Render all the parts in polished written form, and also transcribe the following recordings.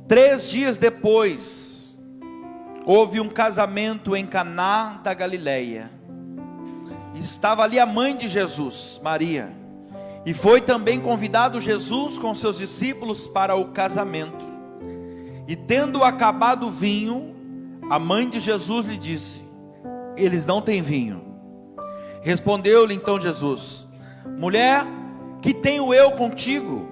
3 dias depois, houve um casamento em Caná da Galileia. Estava ali a mãe de Jesus, Maria, e foi também convidado Jesus com seus discípulos para o casamento. E tendo acabado o vinho, a mãe de Jesus lhe disse: eles não têm vinho. Respondeu-lhe então Jesus: mulher, que tenho eu contigo?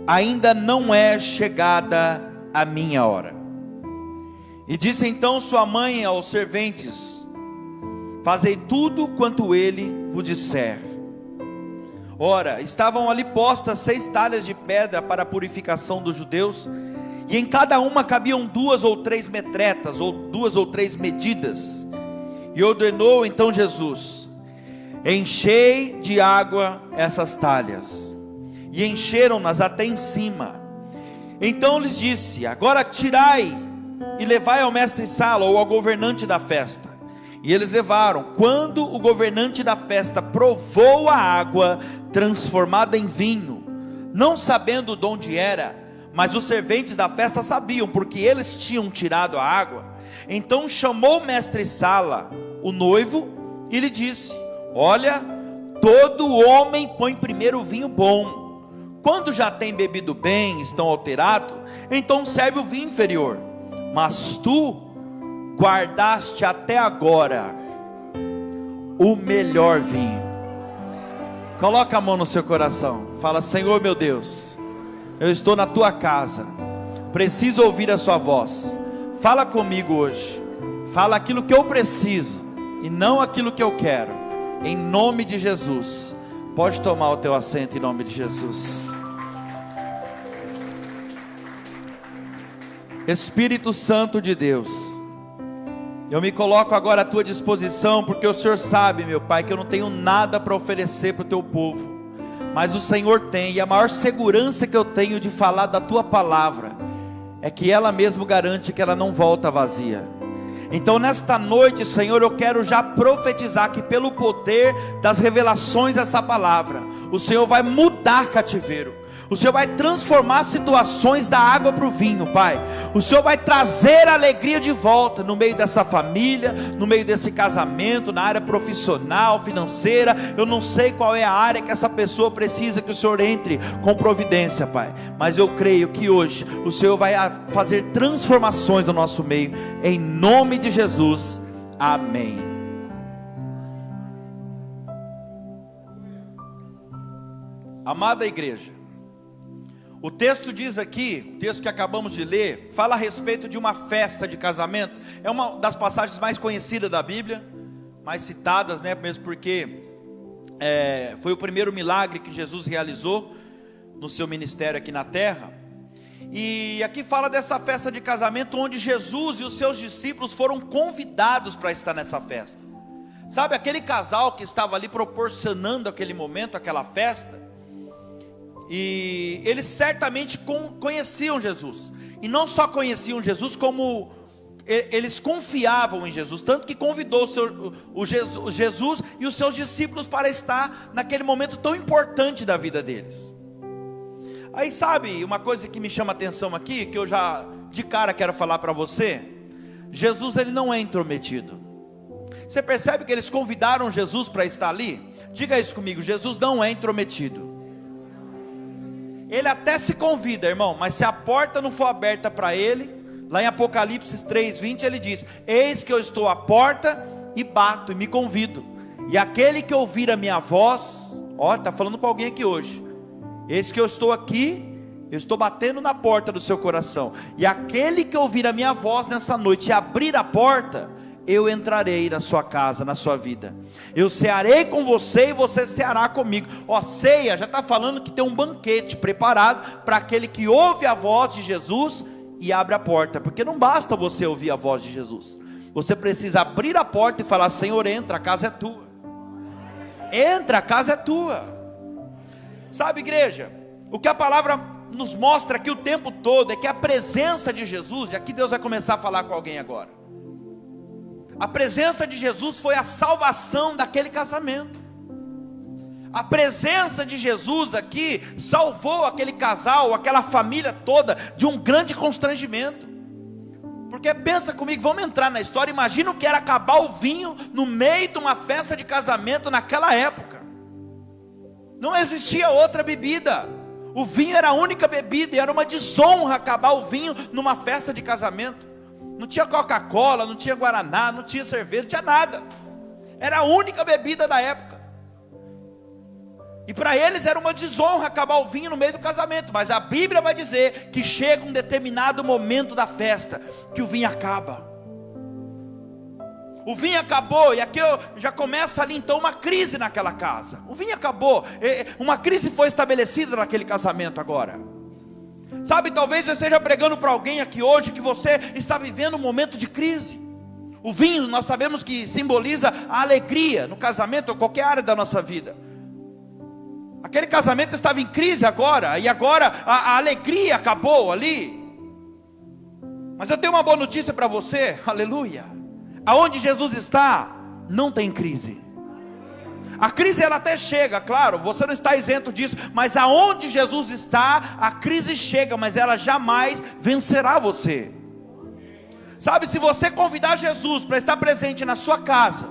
Ainda não é chegada a minha hora. E disse então sua mãe aos serventes: fazei tudo quanto ele vos disser. Ora, estavam ali postas 6 talhas de pedra para a purificação dos judeus, e em cada uma cabiam 2 ou 3 metretas, ou 2 ou 3 medidas. E ordenou então Jesus: enchei de água essas talhas. E encheram-nas até em cima. Então lhes disse: agora tirai e levai ao mestre-sala, ou ao governante da festa. E eles levaram. Quando o governante da festa provou a água transformada em vinho, não sabendo de onde era, mas os serventes da festa sabiam, porque eles tinham tirado a água, então chamou o mestre-sala, o noivo, e lhe disse: olha, todo homem põe primeiro o vinho bom, quando já tem bebido bem, estão alterados, então serve o vinho inferior, mas tu guardaste até agora o melhor vinho. Coloca a mão no seu coração, fala: Senhor meu Deus, eu estou na tua casa, preciso ouvir a sua voz. Fala comigo hoje, fala aquilo que eu preciso e não aquilo que eu quero, em nome de Jesus. Pode tomar o teu assento em nome de Jesus. Espírito Santo de Deus, eu me coloco agora à tua disposição, porque o Senhor sabe, meu Pai, que eu não tenho nada para oferecer para o teu povo, mas o Senhor tem, e a maior segurança que eu tenho de falar da tua palavra, é que ela mesmo garante que ela não volta vazia. Então nesta noite, Senhor, eu quero já profetizar que pelo poder das revelações dessa palavra, o Senhor vai mudar cativeiro, o Senhor vai transformar situações da água para o vinho, Pai. O Senhor vai trazer a alegria de volta no meio dessa família, no meio desse casamento, na área profissional, financeira. Eu não sei qual é a área que essa pessoa precisa que o Senhor entre com providência, Pai, mas eu creio que hoje o Senhor vai fazer transformações no nosso meio, em nome de Jesus, amém. Amada igreja, o texto diz aqui, o texto que acabamos de ler, fala a respeito de uma festa de casamento. É uma das passagens mais conhecidas da Bíblia, mais citadas, né? Mesmo porque foi o primeiro milagre que Jesus realizou no seu ministério aqui na terra. E aqui fala dessa festa de casamento, onde Jesus e os seus discípulos foram convidados para estar nessa festa. Sabe, aquele casal que estava ali proporcionando aquele momento, aquela festa, e eles certamente conheciam Jesus, e não só conheciam Jesus, como eles confiavam em Jesus, tanto que convidou Jesus e os seus discípulos para estar naquele momento tão importante da vida deles. Aí sabe, uma coisa que me chama a atenção aqui, que eu já de cara quero falar para você: Jesus, ele não é intrometido. Você percebe que eles convidaram Jesus para estar ali? Diga isso comigo: Jesus não é intrometido. Ele até se convida, irmão, mas se a porta não for aberta para ele, lá em Apocalipse 3:20 ele diz: eis que eu estou à porta e bato e me convido, e aquele que ouvir a minha voz, ó, está falando com alguém aqui hoje, eis que eu estou aqui, eu estou batendo na porta do seu coração, e aquele que ouvir a minha voz nessa noite e abrir a porta, eu entrarei na sua casa, na sua vida, eu cearei com você e você ceará comigo. Ó, ceia já está falando que tem um banquete preparado para aquele que ouve a voz de Jesus e abre a porta, porque não basta você ouvir a voz de Jesus, você precisa abrir a porta e falar: Senhor, entra, a casa é tua, entra, a casa é tua. Sabe, igreja, o que a palavra nos mostra aqui o tempo todo é que a presença de Jesus, e aqui Deus vai começar a falar com alguém agora, a presença de Jesus foi a salvação daquele casamento. A presença de Jesus aqui salvou aquele casal, aquela família toda de um grande constrangimento. Porque pensa comigo, vamos entrar na história. Imagina o que era acabar o vinho no meio de uma festa de casamento naquela época. Não existia outra bebida. O vinho era a única bebida, e era uma desonra acabar o vinho numa festa de casamento. Não tinha Coca-Cola, não tinha Guaraná, não tinha cerveja, não tinha nada. Era a única bebida da época. E para eles era uma desonra acabar o vinho no meio do casamento. Mas a Bíblia vai dizer que chega um determinado momento da festa que o vinho acaba. O vinho acabou, e aqui já começa ali então uma crise naquela casa. O vinho acabou, uma crise foi estabelecida naquele casamento agora. Sabe, talvez eu esteja pregando para alguém aqui hoje que você está vivendo um momento de crise. O vinho, nós sabemos que simboliza a alegria no casamento ou qualquer área da nossa vida. Aquele casamento estava em crise agora, e agora a alegria acabou ali. Mas eu tenho uma boa notícia para você, aleluia. Aonde Jesus está, não tem crise. A crise ela até chega, claro, você não está isento disso, mas aonde Jesus está, a crise chega, mas ela jamais vencerá você. Sabe, se você convidar Jesus para estar presente na sua casa,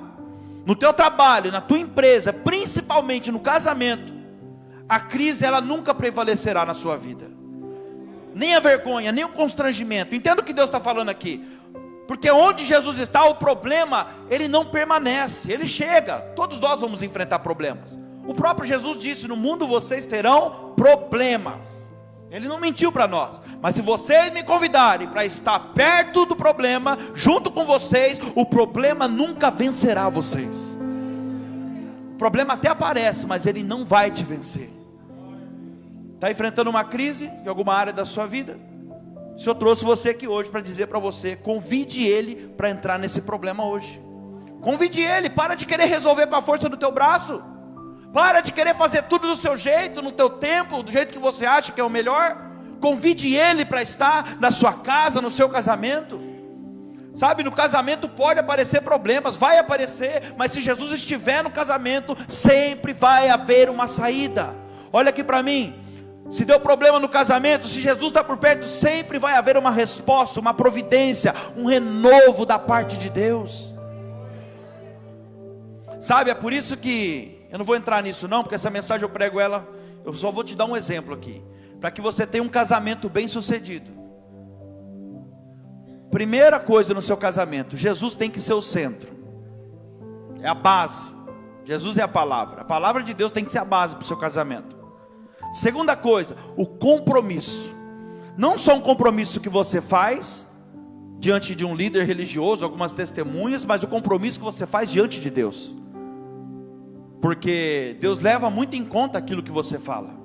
no teu trabalho, na tua empresa, principalmente no casamento, a crise ela nunca prevalecerá na sua vida. Nem a vergonha, nem o constrangimento. Entenda o que Deus está falando aqui. Porque onde Jesus está, o problema, ele não permanece, ele chega. Todos nós vamos enfrentar problemas. O próprio Jesus disse, no mundo vocês terão problemas. Ele não mentiu para nós. Mas se vocês me convidarem para estar perto do problema, junto com vocês, o problema nunca vencerá vocês. O problema até aparece, mas ele não vai te vencer. Está enfrentando uma crise em alguma área da sua vida? O Senhor trouxe você aqui hoje para dizer para você, convide Ele para entrar nesse problema hoje. Convide Ele, para de querer resolver com a força do teu braço. Para de querer fazer tudo do seu jeito, no teu tempo, do jeito que você acha que é o melhor. Convide Ele para estar na sua casa, no seu casamento. Sabe, no casamento pode aparecer problemas, vai aparecer, mas se Jesus estiver no casamento, sempre vai haver uma saída. Olha aqui para mim. Se deu problema no casamento, se Jesus está por perto, sempre vai haver uma resposta, uma providência, um renovo da parte de Deus. Sabe, é por isso que, eu não vou entrar nisso não, porque essa mensagem eu prego ela, eu só vou te dar um exemplo aqui, para que você tenha um casamento bem sucedido. Primeira coisa no seu casamento, Jesus tem que ser o centro, é a base. Jesus é a palavra de Deus tem que ser a base para o seu casamento. Segunda coisa, o compromisso. Não só um compromisso que você faz diante de um líder religioso, algumas testemunhas, mas o compromisso que você faz diante de Deus. Porque Deus leva muito em conta aquilo que você fala.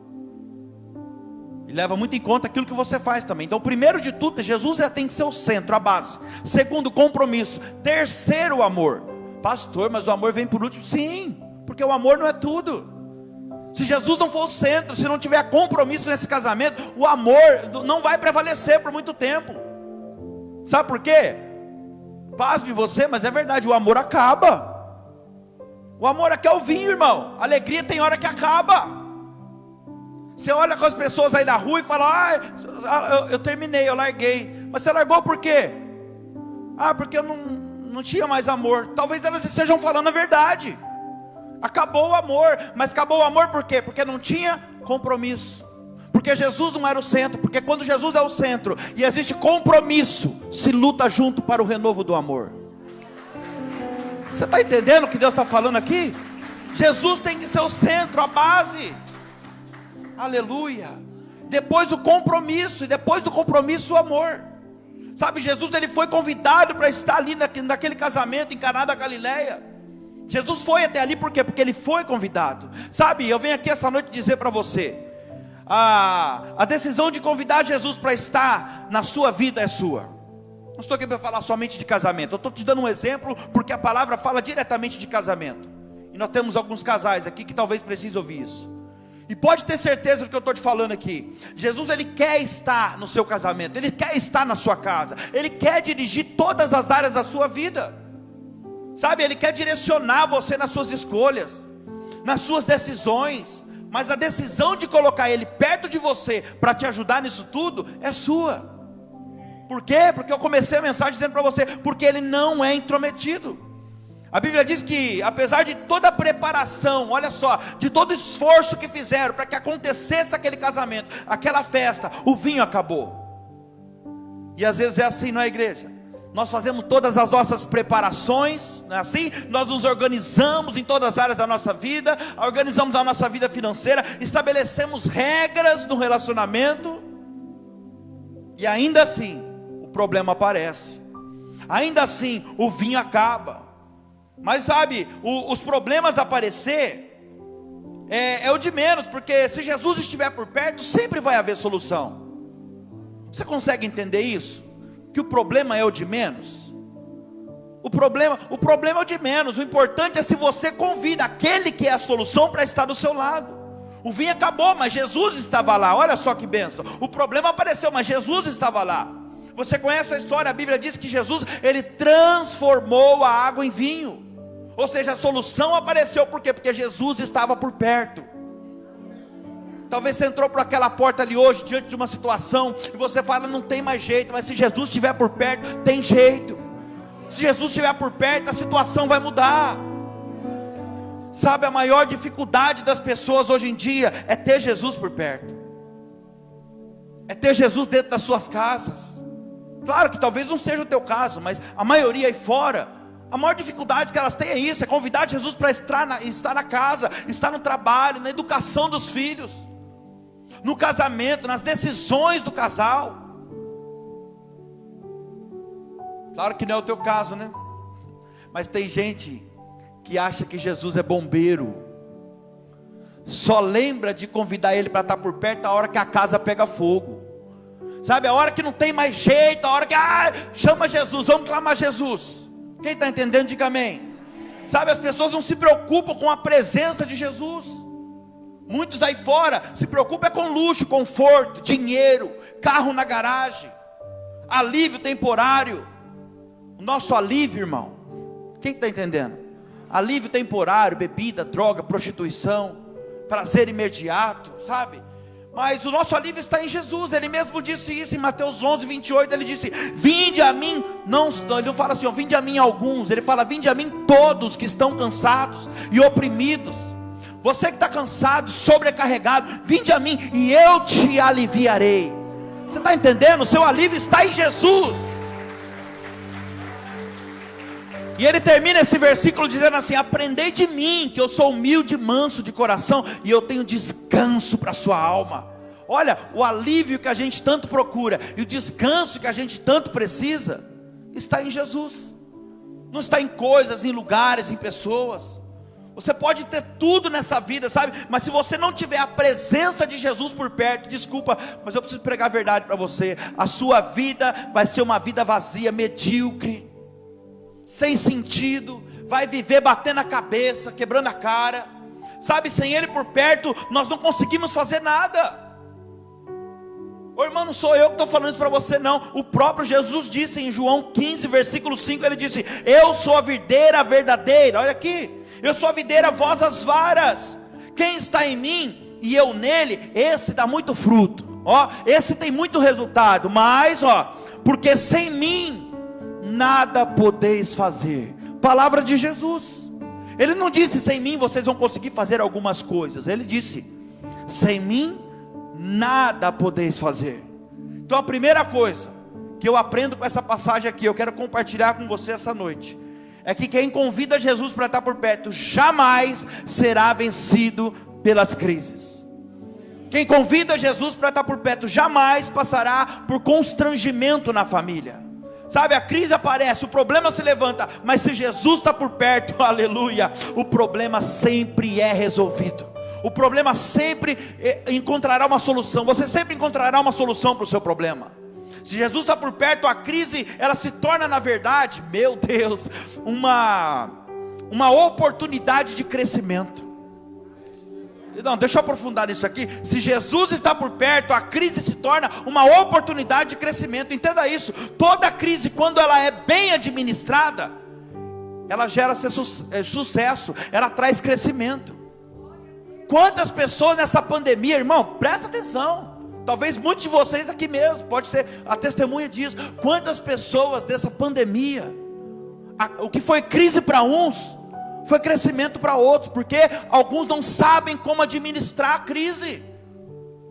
E leva muito em conta aquilo que você faz também. Então, primeiro de tudo, Jesus tem que ser o centro, a base. Segundo, compromisso. Terceiro, o amor. Pastor, mas o amor vem por último? Sim, porque o amor não é tudo. Se Jesus não for o centro, se não tiver compromisso nesse casamento, o amor não vai prevalecer por muito tempo. Sabe por quê? Pasme você, mas é verdade, o amor acaba. O amor aqui é o vinho, irmão. A alegria tem hora que acaba. Você olha com as pessoas aí na rua e fala, eu terminei, eu larguei. Mas você largou por quê? Porque eu não tinha mais amor. Talvez elas estejam falando a verdade. Acabou o amor, mas acabou o amor por quê? Porque não tinha compromisso, porque Jesus não era o centro, porque quando Jesus é o centro, e existe compromisso, se luta junto para o renovo do amor. Você está entendendo o que Deus está falando aqui? Jesus tem que ser o centro, a base, aleluia. Depois o compromisso, e depois do compromisso o amor. Sabe, Jesus ele foi convidado para estar ali naquele casamento em Caná da Galileia. Jesus foi até ali por quê? Porque ele foi convidado. Sabe, eu venho aqui essa noite dizer para você, a decisão de convidar Jesus para estar na sua vida é sua. Não estou aqui para falar somente de casamento, eu estou te dando um exemplo, porque a palavra fala diretamente de casamento. E nós temos alguns casais aqui que talvez precisem ouvir isso. E pode ter certeza do que eu estou te falando aqui. Jesus ele quer estar no seu casamento, ele quer estar na sua casa, ele quer dirigir todas as áreas da sua vida. Sabe, ele quer direcionar você nas suas escolhas. nas suas decisões, mas a decisão de colocar Ele perto de você, para te ajudar nisso tudo, é sua. Por quê? Porque eu comecei a mensagem dizendo para você, porque Ele não é intrometido. A Bíblia diz que apesar de toda a preparação, olha só, de todo o esforço que fizeram para que acontecesse aquele casamento, aquela festa, o vinho acabou. E às vezes é assim, não é, igreja? Nós fazemos todas as nossas preparações, não é assim? Nós nos organizamos em todas as áreas da nossa vida, organizamos a nossa vida financeira, estabelecemos regras no relacionamento, e ainda assim o problema aparece, ainda assim o vinho acaba. Mas sabe, os problemas aparecer é o de menos, porque se Jesus estiver por perto, sempre vai haver solução. Você consegue entender isso? Que o problema é o de menos? O problema é o de menos. O importante é se você convida aquele que é a solução para estar do seu lado. O vinho acabou, mas Jesus estava lá. Olha só que bênção. O problema apareceu, mas Jesus estava lá. Você conhece a história? A Bíblia diz que Jesus, Ele transformou a água em vinho. Ou seja, a solução apareceu, por quê? Porque Jesus estava por perto. Talvez você entrou por aquela porta ali hoje, diante de uma situação, e você fala, não tem mais jeito, mas se Jesus estiver por perto, tem jeito. Se Jesus estiver por perto, a situação vai mudar. Sabe, a maior dificuldade das pessoas hoje em dia, é ter Jesus por perto. É ter Jesus dentro das suas casas. Claro que talvez não seja o teu caso, mas a maioria aí fora, a maior dificuldade que elas têm é isso, é convidar Jesus para estar na casa, estar no trabalho, na educação dos filhos, no casamento, nas decisões do casal. Claro que não é o teu caso, né? Mas tem gente que acha que Jesus é bombeiro, só lembra de convidar Ele para estar por perto a hora que a casa pega fogo. Sabe, a hora que não tem mais jeito, a hora que chama Jesus, vamos clamar Jesus. Quem está entendendo, diga amém. Sabe, as pessoas não se preocupam com a presença de Jesus. Muitos aí fora se preocupam com luxo, conforto, dinheiro, carro na garagem, alívio temporário. O nosso alívio, irmão, quem está entendendo? Alívio temporário, bebida, droga, prostituição, prazer imediato, sabe? Mas o nosso alívio está em Jesus. Ele mesmo disse isso em Mateus 11, 28. Ele disse, vinde a mim, ele não fala assim, ó, vinde a mim alguns. Ele fala, vinde a mim todos que estão cansados e oprimidos. Você que está cansado, sobrecarregado, vinde a mim e eu te aliviarei. Você está entendendo? O seu alívio está em Jesus. E ele termina esse versículo dizendo assim, aprendei de mim, que eu sou humilde e manso de coração, e eu tenho descanso para a sua alma. Olha, o alívio que a gente tanto procura, e o descanso que a gente tanto precisa, está em Jesus. Não está em coisas, em lugares, em pessoas. Você pode ter tudo nessa vida, sabe? Mas se você não tiver a presença de Jesus por perto, desculpa, mas eu preciso pregar a verdade para você. A sua vida vai ser uma vida vazia, medíocre, sem sentido, vai viver batendo a cabeça, quebrando a cara, sabe, sem Ele por perto, nós não conseguimos fazer nada. Ô irmão, não sou eu que estou falando isso para você não, o próprio Jesus disse em João 15, versículo 5, Ele disse, eu sou a videira verdadeira, olha aqui, eu sou a videira, vós as varas, quem está em mim, e eu nele, esse dá muito fruto, ó, esse tem muito resultado, mas ó, porque sem mim, nada podeis fazer. Palavra de Jesus. Ele não disse, sem mim vocês vão conseguir fazer algumas coisas. Ele disse, sem mim nada podeis fazer. Então a primeira coisa que eu aprendo com essa passagem aqui, eu quero compartilhar com você essa noite, é que quem convida Jesus para estar por perto, jamais será vencido pelas crises. Quem convida Jesus para estar por perto, jamais passará por constrangimento na família. Sabe, a crise aparece, o problema se levanta, mas se Jesus está por perto, aleluia, o problema sempre é resolvido. O problema sempre encontrará uma solução. Você sempre encontrará uma solução para o seu problema. Se Jesus está por perto, a crise, ela se torna na verdade, meu Deus, uma oportunidade de crescimento. Não, deixa eu aprofundar nisso aqui. Se Jesus está por perto, a crise se torna uma oportunidade de crescimento. Entenda isso. Toda crise, quando ela é bem administrada, ela gera sucesso, ela traz crescimento. Quantas pessoas nessa pandemia, irmão, presta atenção. Talvez muitos de vocês aqui mesmo, pode ser a testemunha disso. Quantas pessoas dessa pandemia, o que foi crise para uns, foi crescimento para outros, porque alguns não sabem como administrar a crise,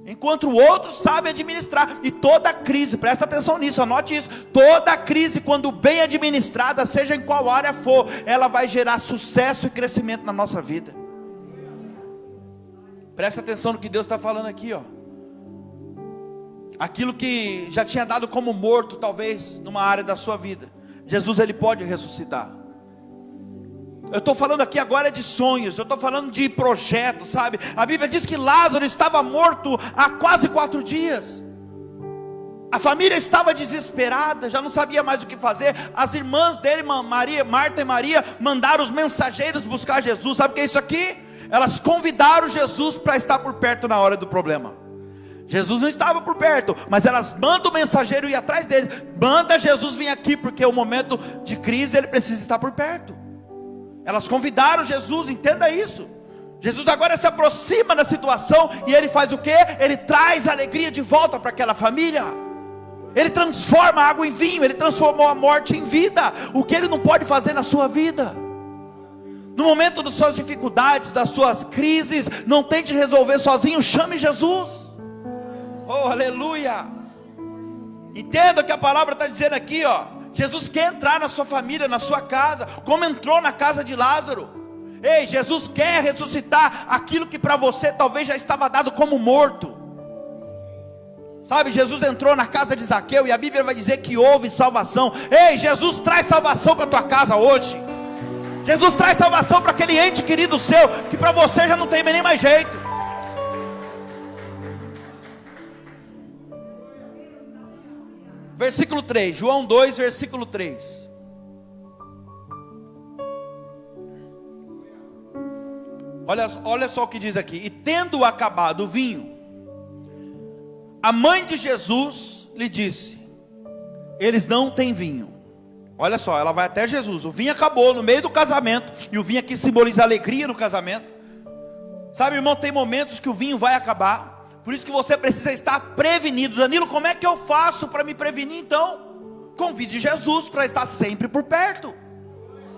enquanto outros sabem administrar. E toda crise, presta atenção nisso, anote isso, toda crise, quando bem administrada, seja em qual área for, ela vai gerar sucesso e crescimento na nossa vida. Presta atenção no que Deus está falando aqui, ó. Aquilo que já tinha dado como morto, talvez, numa área da sua vida, Jesus, Ele pode ressuscitar. Eu estou falando aqui agora de sonhos, eu estou falando de projetos, sabe? A Bíblia diz que Lázaro estava morto há quase 4 dias. A família estava desesperada, já não sabia mais o que fazer. As irmãs dele, Marta e Maria, mandaram os mensageiros buscar Jesus. Sabe o que é isso aqui? Elas convidaram Jesus para estar por perto na hora do problema. Jesus não estava por perto, mas elas mandam o mensageiro ir atrás dele. Manda Jesus vir aqui, porque o momento de crise ele precisa estar por perto. Elas convidaram Jesus, entenda isso. Jesus agora se aproxima da situação e ele faz o quê? Ele traz a alegria de volta para aquela família. Ele transforma a água em vinho, ele transformou a morte em vida. O que ele não pode fazer na sua vida? No momento das suas dificuldades, das suas crises, não tente resolver sozinho, chame Jesus. Oh, aleluia. Entenda o que a palavra está dizendo aqui, ó. Jesus quer entrar na sua família, na sua casa, como entrou na casa de Lázaro. Ei, Jesus quer ressuscitar aquilo que para você talvez já estava dado como morto. Sabe, Jesus entrou na casa de Zaqueu e a Bíblia vai dizer que houve salvação. Ei, Jesus traz salvação para a tua casa hoje. Jesus traz salvação para aquele ente querido seu, que para você já não tem nem mais jeito. Versículo 3, João 2, versículo 3. Olha só o que diz aqui. E tendo acabado o vinho, a mãe de Jesus lhe disse: eles não têm vinho. Olha só, ela vai até Jesus. O vinho acabou no meio do casamento, e o vinho aqui simboliza alegria no casamento. Sabe, irmão, tem momentos que o vinho vai acabar. Por isso que você precisa estar prevenido. Danilo, como é que eu faço para me prevenir então? Convide Jesus para estar sempre por perto.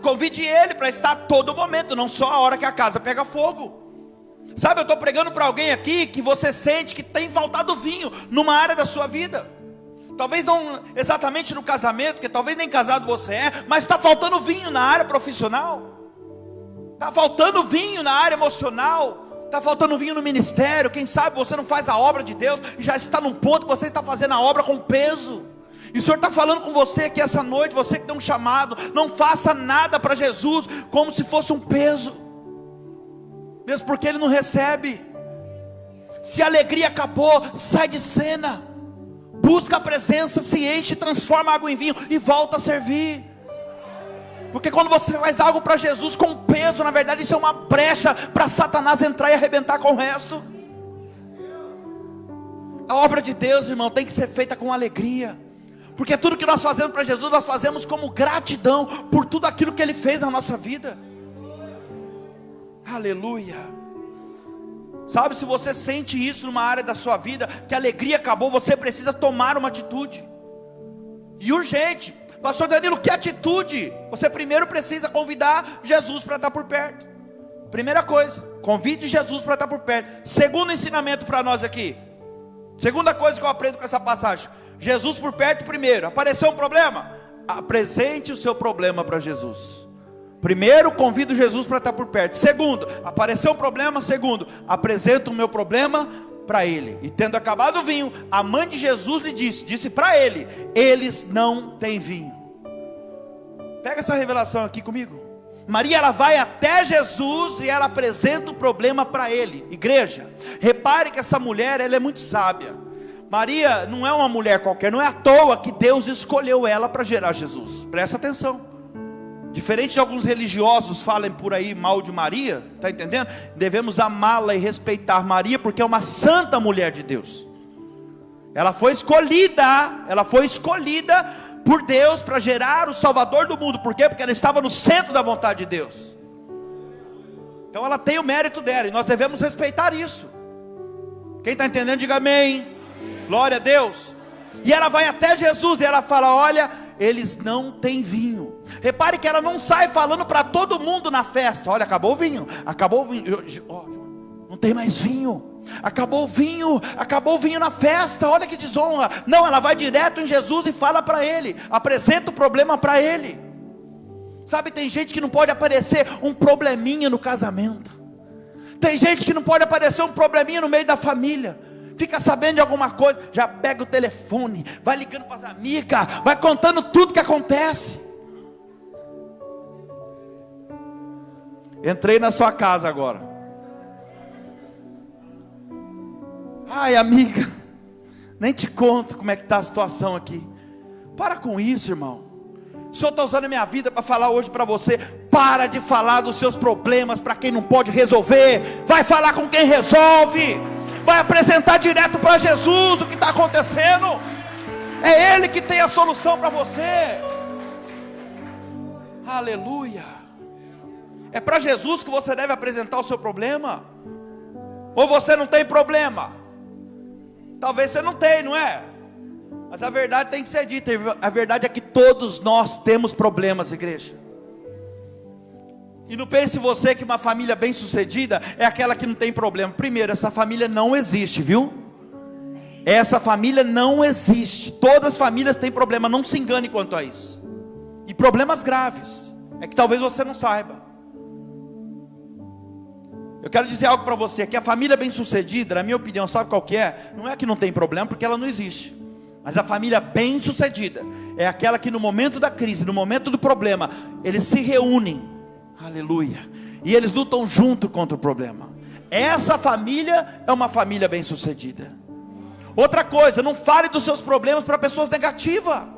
Convide Ele para estar a todo momento, não só a hora que a casa pega fogo. Sabe, eu estou pregando para alguém aqui que você sente que tem faltado vinho numa área da sua vida. Talvez não exatamente no casamento, porque talvez nem casado você é, mas está faltando vinho na área profissional. Está faltando vinho na área emocional. Está faltando vinho no ministério. Quem sabe você não faz a obra de Deus e já está num ponto que você está fazendo a obra com peso. E o Senhor está falando com você aqui essa noite, você que tem um chamado, não faça nada para Jesus como se fosse um peso, mesmo porque Ele não recebe. Se a alegria acabou, sai de cena, busca a presença, se enche, transforma a água em vinho e volta a servir. Porque quando você faz algo para Jesus com peso, na verdade isso é uma brecha para Satanás entrar e arrebentar com o resto. A obra de Deus, irmão, tem que ser feita com alegria. Porque tudo que nós fazemos para Jesus, nós fazemos como gratidão por tudo aquilo que Ele fez na nossa vida. Aleluia. Sabe, se você sente isso numa área da sua vida, que a alegria acabou, você precisa tomar uma atitude. E urgente. Pastor Danilo, que atitude? Você primeiro precisa convidar Jesus para estar por perto. Primeira coisa, convide Jesus para estar por perto. Segundo ensinamento para nós aqui. Segunda coisa que eu aprendo com essa passagem: Jesus por perto primeiro. Apareceu um problema? Apresente o seu problema para Jesus. Primeiro, convido Jesus para estar por perto. Segundo, apareceu um problema? Segundo, apresento o meu problema para ele. E tendo acabado o vinho, a mãe de Jesus lhe disse para ele: eles não têm vinho. Pega essa revelação aqui comigo. Maria, ela vai até Jesus e ela apresenta o problema para ele. Igreja, repare que essa mulher, ela é muito sábia. Maria não é uma mulher qualquer, não é à toa que Deus escolheu ela para gerar Jesus. Presta atenção. Diferente de alguns religiosos falem por aí mal de Maria, está entendendo? Devemos amá-la e respeitar Maria, porque é uma santa mulher de Deus. Ela foi escolhida por Deus para gerar o Salvador do mundo. Por quê? Porque ela estava no centro da vontade de Deus. Então ela tem o mérito dela, e nós devemos respeitar isso. Quem está entendendo, diga amém. Glória a Deus. E ela vai até Jesus, e ela fala, olha, eles não têm vinho. Repare que ela não sai falando para todo mundo na festa, olha, acabou o vinho, não tem mais vinho, acabou o vinho na festa, olha que desonra. Não, ela vai direto em Jesus e fala para ele, apresenta o problema para ele. Sabe, tem gente que não pode aparecer um probleminha no casamento, tem gente que não pode aparecer um probleminha no meio da família. Fica sabendo de alguma coisa, já pega o telefone, vai ligando para as amigas, vai contando tudo que acontece. Entrei na sua casa agora. Ai, amiga, nem te conto como é que está a situação aqui. Para com isso, irmão. O Senhor está usando a minha vida para falar hoje para você. Para de falar dos seus problemas para quem não pode resolver. Vai falar com quem resolve. Vai apresentar direto para Jesus o que está acontecendo. É Ele que tem a solução para você. Aleluia. É para Jesus que você deve apresentar o seu problema. Ou você não tem problema? Talvez você não tenha, não é? Mas a verdade tem que ser dita. A verdade é que todos nós temos problemas, igreja. E não pense você que uma família bem sucedida é aquela que não tem problema. Primeiro, essa família não existe, viu? Essa família não existe. Todas as famílias têm problema, não se engane quanto a isso. E problemas graves, é que talvez você não saiba. Eu quero dizer algo para você, que a família bem sucedida, na minha opinião, sabe qual que é? Não é que não tem problema, porque ela não existe. Mas a família bem sucedida é aquela que no momento da crise, no momento do problema, eles se reúnem, aleluia, e eles lutam junto contra o problema. Essa família é uma família bem sucedida. Outra coisa, não fale dos seus problemas para pessoas negativas.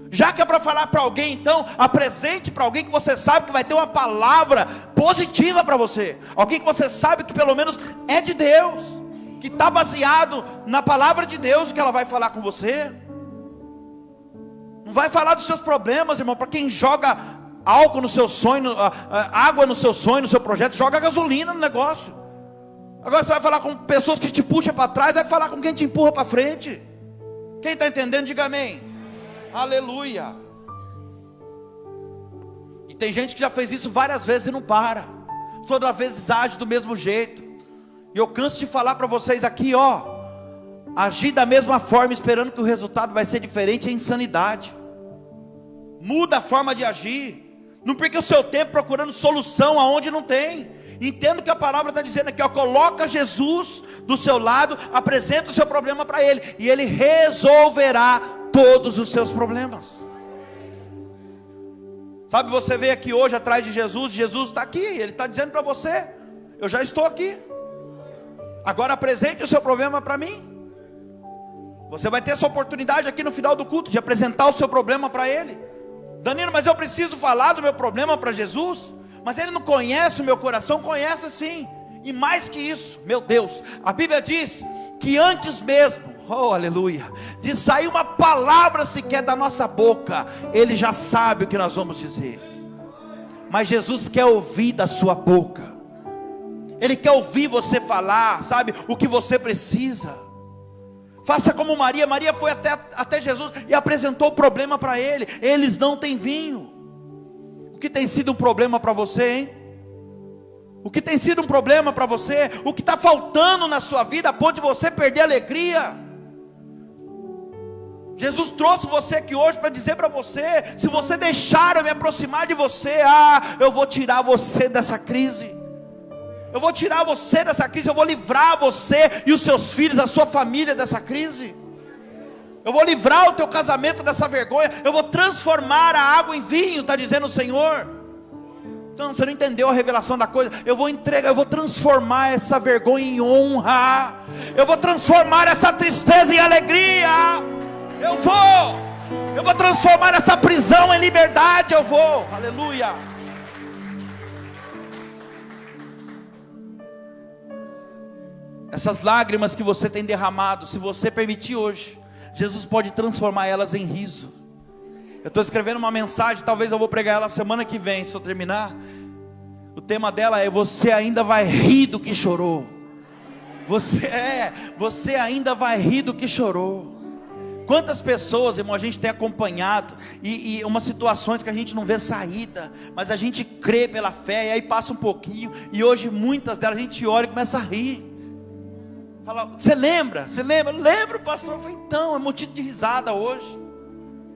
Já que é para falar para alguém, então apresente para alguém que você sabe que vai ter uma palavra positiva para você. Alguém que você sabe que pelo menos é de Deus, que está baseado na palavra de Deus, que ela vai falar com você. Não vai falar dos seus problemas, irmão, para quem joga álcool no seu sonho, água no seu sonho, no seu projeto, joga gasolina no negócio. Agora você vai falar com pessoas que te puxam para trás, vai falar com quem te empurra para frente. Quem está entendendo, diga amém. Aleluia. E tem gente que já fez isso várias vezes e não para. Toda vez age do mesmo jeito. E eu canso de falar para vocês aqui, ó, agir da mesma forma esperando que o resultado vai ser diferente é insanidade. Muda a forma de agir. Não perca o seu tempo procurando solução aonde não tem. Entendo que a palavra está dizendo aqui, ó, coloca Jesus do seu lado, apresenta o seu problema para Ele, e Ele resolverá todos os seus problemas. Sabe, você veio aqui hoje atrás de Jesus, Jesus está aqui, Ele está dizendo para você, eu já estou aqui, agora apresente o seu problema para mim. Você vai ter essa oportunidade aqui no final do culto, de apresentar o seu problema para Ele. Danilo, mas eu preciso falar do meu problema para Jesus? Mas Ele não conhece o meu coração? Conhece sim, e mais que isso, meu Deus, a Bíblia diz que antes mesmo, oh aleluia, de sair uma palavra sequer da nossa boca, Ele já sabe o que nós vamos dizer. Mas Jesus quer ouvir da sua boca, Ele quer ouvir você falar, sabe, o que você precisa. Faça como Maria. Maria foi até Jesus e apresentou o problema para Ele. Eles não têm vinho. O que tem sido um problema para você, hein? O que tem sido um problema para você? O que está faltando na sua vida a ponto de você perder a alegria? Jesus trouxe você aqui hoje para dizer para você: se você deixar eu me aproximar de você, eu vou tirar você dessa crise. Eu vou tirar você dessa crise. Eu vou livrar você e os seus filhos, a sua família dessa crise. Eu vou livrar o teu casamento dessa vergonha. Eu vou transformar a água em vinho, está dizendo o Senhor. Então, você não entendeu a revelação da coisa. Eu vou transformar essa vergonha em honra. Eu vou transformar essa tristeza em alegria. Eu vou transformar essa prisão em liberdade. Aleluia. Essas lágrimas que você tem derramado, se você permitir hoje, Jesus pode transformar elas em riso. Eu estou escrevendo uma mensagem, talvez eu vou pregar ela semana que vem, se eu terminar. O tema dela é: você ainda vai rir do que chorou. Você ainda vai rir do que chorou. Quantas pessoas, irmão, a gente tem acompanhado, e umas situações que a gente não vê saída, mas a gente crê pela fé, e aí passa um pouquinho, e hoje muitas delas a gente olha e começa a rir. Fala: você lembra? Você lembra? Lembro, pastor. Foi então, é motivo de risada hoje.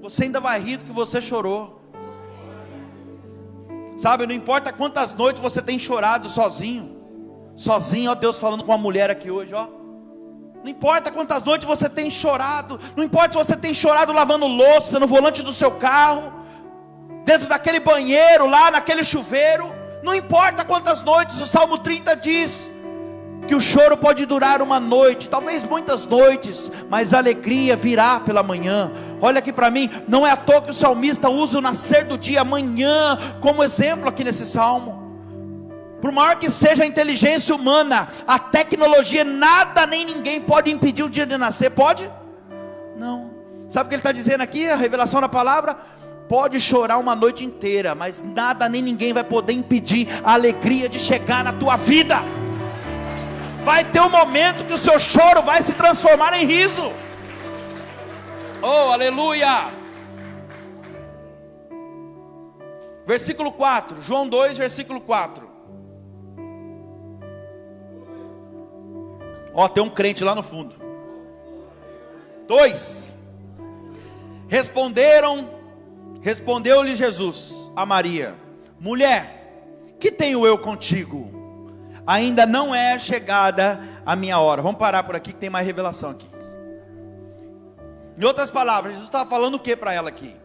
Você ainda vai rir do que você chorou. Sabe, não importa quantas noites você tem chorado sozinho, ó, Deus falando com uma mulher aqui hoje, ó. Não importa quantas noites você tem chorado, não importa se você tem chorado lavando louça, no volante do seu carro, dentro daquele banheiro, lá naquele chuveiro, não importa quantas noites. O Salmo 30 diz que o choro pode durar uma noite, talvez muitas noites, mas a alegria virá pela manhã. Olha aqui para mim, não é à toa que o salmista usa o nascer do dia, amanhã, como exemplo aqui nesse salmo. Por maior que seja a inteligência humana, a tecnologia, nada nem ninguém pode impedir o dia de nascer. Pode? Não. Sabe o que ele está dizendo aqui? A revelação da palavra: pode chorar uma noite inteira, mas nada nem ninguém vai poder impedir a alegria de chegar na tua vida. Vai ter um momento que o seu choro vai se transformar em riso. Oh, aleluia! Versículo 4, João 2, versículo 4. Ó, tem um crente lá no fundo. 2. Respondeu-lhe Jesus a Maria: mulher, que tenho eu contigo? Ainda não é chegada a minha hora. Vamos parar por aqui que tem mais revelação aqui. Em outras palavras, Jesus estava falando o que para ela aqui?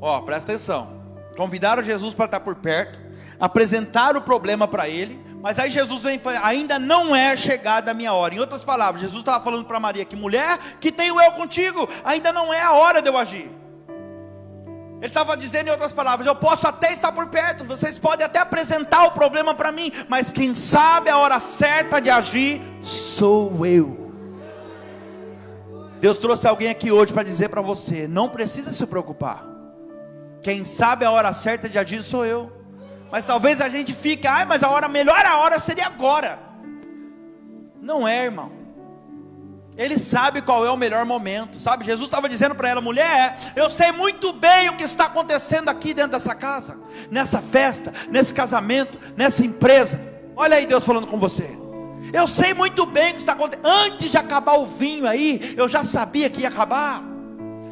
Ó, presta atenção. Convidaram Jesus para estar por perto, apresentaram o problema para ele, mas aí Jesus vem e fala: ainda não é chegada a minha hora. Em outras palavras, Jesus estava falando para Maria que: mulher, que tenho eu contigo? Ainda não é a hora de eu agir. Ele estava dizendo, em outras palavras: eu posso até estar por perto, vocês podem até apresentar o problema para mim, mas quem sabe a hora certa de agir sou eu. Deus trouxe alguém aqui hoje para dizer para você: não precisa se preocupar. Quem sabe a hora certa de agir sou eu. Mas talvez a gente fique: mas a melhor hora seria agora. Não é, irmão. Ele sabe qual é o melhor momento, sabe? Jesus estava dizendo para ela: mulher, eu sei muito bem o que está acontecendo aqui dentro dessa casa, nessa festa, nesse casamento, nessa empresa. Olha aí Deus falando com você. Eu sei muito bem o que está acontecendo. Antes de acabar o vinho aí, eu já sabia que ia acabar.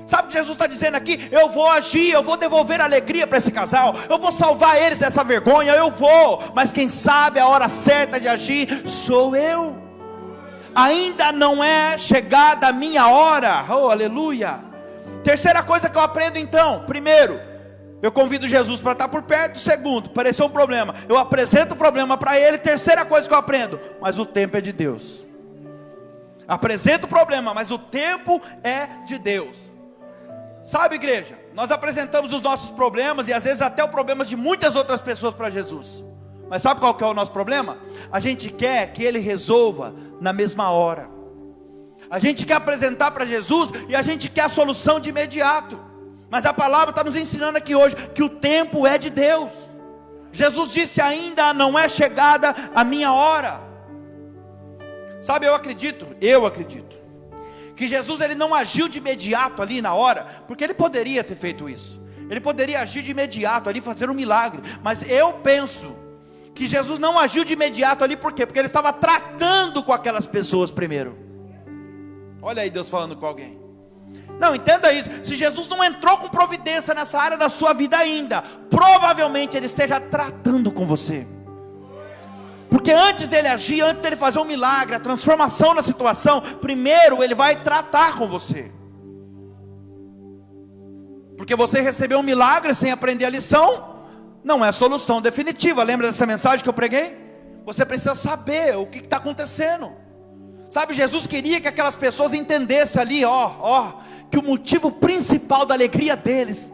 Sabe o que Jesus está dizendo aqui? Eu vou agir, eu vou devolver alegria para esse casal, eu vou salvar eles dessa vergonha, eu vou. Mas quem sabe a hora certa de agir sou eu. Ainda não é chegada a minha hora. Oh, aleluia. Terceira coisa que eu aprendo então: primeiro, eu convido Jesus para estar por perto. Segundo, apareceu um problema, eu apresento o problema para ele. Terceira coisa que eu aprendo: mas o tempo é de Deus. Apresento o problema, mas o tempo é de Deus. Sabe, igreja, nós apresentamos os nossos problemas, e às vezes até o problema de muitas outras pessoas para Jesus. Mas sabe qual que é o nosso problema? A gente quer que Ele resolva na mesma hora. A gente quer apresentar para Jesus e a gente quer a solução de imediato. Mas a palavra está nos ensinando aqui hoje que o tempo é de Deus. Jesus disse: ainda não é chegada a minha hora. Sabe, eu acredito que Jesus, ele não agiu de imediato ali na hora, porque ele poderia ter feito isso. Ele poderia agir de imediato ali, fazer um milagre. Mas eu penso que Jesus não agiu de imediato ali, por quê? Porque ele estava tratando com aquelas pessoas primeiro. Olha aí Deus falando com alguém. Não, entenda isso. Se Jesus não entrou com providência nessa área da sua vida ainda, provavelmente ele esteja tratando com você. Porque antes dele agir, antes dele fazer um milagre, a transformação na situação, primeiro ele vai tratar com você. Porque você recebeu um milagre sem aprender a lição, não é solução definitiva. Lembra dessa mensagem que eu preguei? Você precisa saber o que está acontecendo. Sabe, Jesus queria que aquelas pessoas entendessem ali, que o motivo principal da alegria deles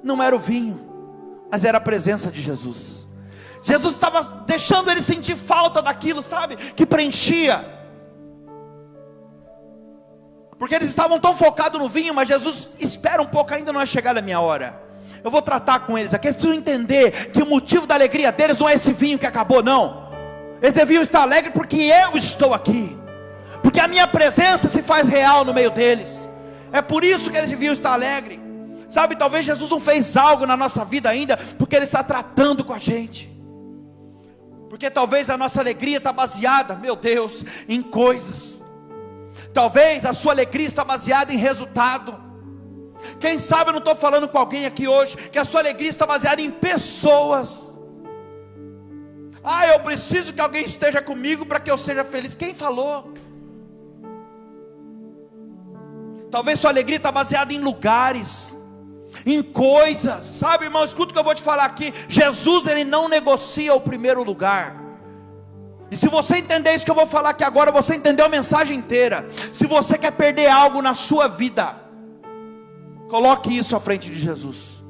não era o vinho, mas era a presença de Jesus. Jesus estava deixando eles sentir falta daquilo, sabe, que preenchia. Porque eles estavam tão focados no vinho, mas Jesus: espera um pouco, ainda não é chegada a minha hora. eu vou tratar com eles aqui. Eles precisam entender que o motivo da alegria deles não é esse vinho que acabou, não. Eles deviam estar alegres porque eu estou aqui, porque a minha presença se faz real no meio deles. É por isso que eles deviam estar alegres. Sabe, talvez Jesus não fez algo na nossa vida ainda, porque Ele está tratando com a gente. Porque talvez a nossa alegria está baseada, meu Deus, em coisas. Talvez a sua alegria está baseada em resultado. Quem sabe eu não estou falando com alguém aqui hoje, que a sua alegria está baseada em pessoas. Ah, eu preciso que alguém esteja comigo para que eu seja feliz. Quem falou? Talvez sua alegria está baseada em lugares, em coisas. Sabe, irmão, escuta o que eu vou te falar aqui. Jesus, Ele não negocia o primeiro lugar. E se você entender isso que eu vou falar aqui agora, você entendeu a mensagem inteira. Se você quer perder algo na sua vida, coloque isso à frente de Jesus.